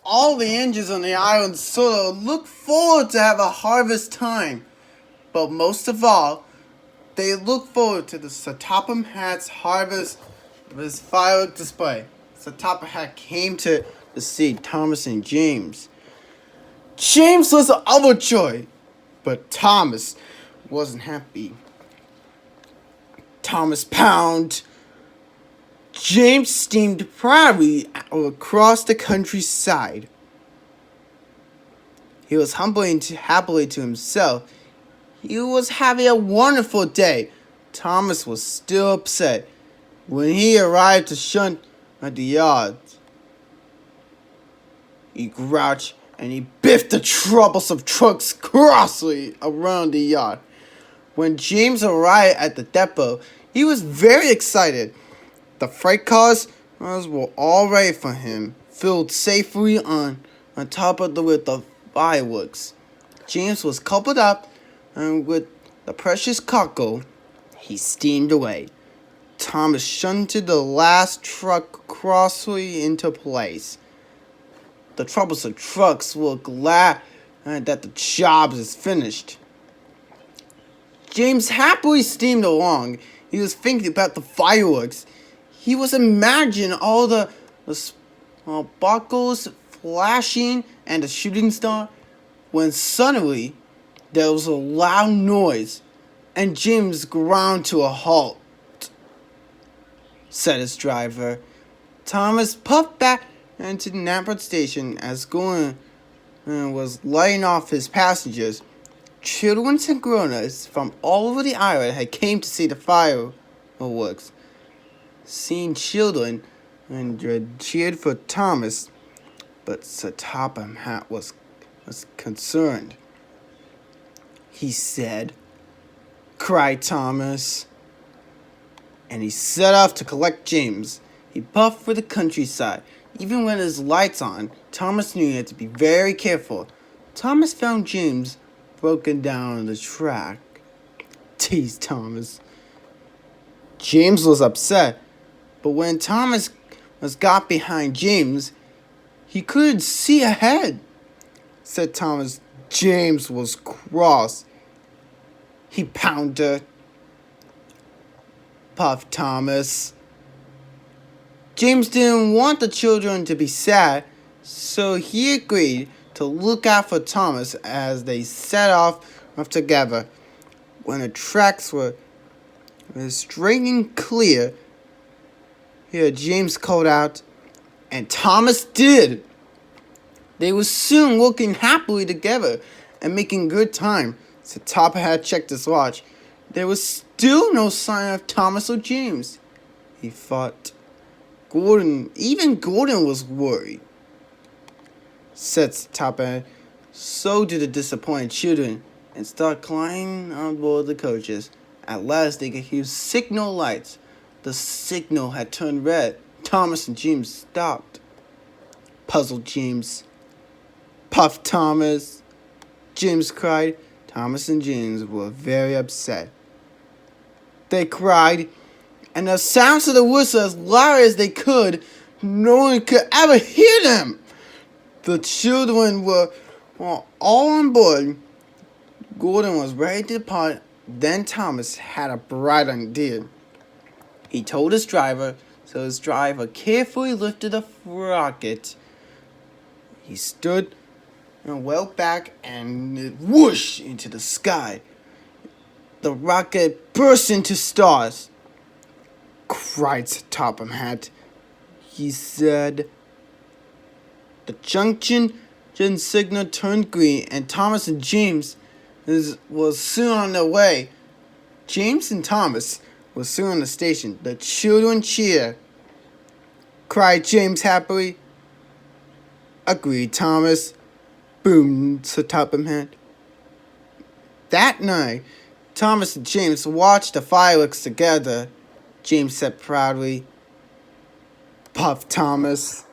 all the engines on the island sort of look forward to have a harvest time. But most of all, they look forward to the Satopum Hat's harvest of his firework display. Satopum Hat came to see Thomas and James. James was overjoyed, but Thomas wasn't happy. Thomas pound. James steamed proudly across the countryside. He was happily to himself. He was having a wonderful day. Thomas was still upset when he arrived to shunt at the yard. He grouched and he biffed the troublesome trucks crossly around the yard. When James arrived at the depot, he was very excited. The freight cars were all ready for him, filled safely on top of with the fireworks. James was coupled up, and with the precious cargo, he steamed away. Thomas shunted the last truck crossly into place. The troublesome trucks were glad that the job is finished. James happily steamed along. He was thinking about the fireworks. He was imagining all the sparkles flashing and the shooting star, when suddenly there was a loud noise and James ground to a halt. Said his driver. Thomas puffed back into the Narrator station as Gordon was lighting off his passengers. Children and grown-ups from all over the island had came to see the fireworks. Seeing children and cheered for Thomas, but Satopum Hat was concerned. He said, cried Thomas, and he set off to collect James. He puffed for the countryside. Even with his lights on, Thomas knew he had to be very careful. Thomas found James broken down on the track. Teased Thomas. James was upset, but when Thomas got behind James, he couldn't see ahead. Said Thomas. James was cross. He pounded. Puffed Thomas. James didn't want the children to be sad, so he agreed to look out for Thomas as they set off together. When the tracks were straight and clear, here James called out, and Thomas did. They were soon working happily together and making good time. So Topper had checked his watch. There was still no sign of Thomas or James. He thought. Even Gordon was worried. Said Topper. So did the disappointed children and started climbing on board the coaches. At last they could hear signal lights. The signal had turned red. Thomas and James stopped. Puzzled James. Puffed Thomas. James cried. Thomas and James were very upset. They cried, and the sounds of the whistle as loud as they could, no one could ever hear them. The children were all on board. Gordon was ready to depart. Then Thomas had a bright idea. He told his driver, so his driver carefully lifted the rocket. He stood well back and it whooshed into the sky. The rocket burst into stars. Cried Topham Hat. He said. The junction signal turned green, and Thomas and James was soon on their way. James and Thomas were soon on the station. The children cheered. Cried James happily. Agreed Thomas. Boom, said Topham Hat. That night, Thomas and James watched the fireworks together. James said proudly. Puff Thomas.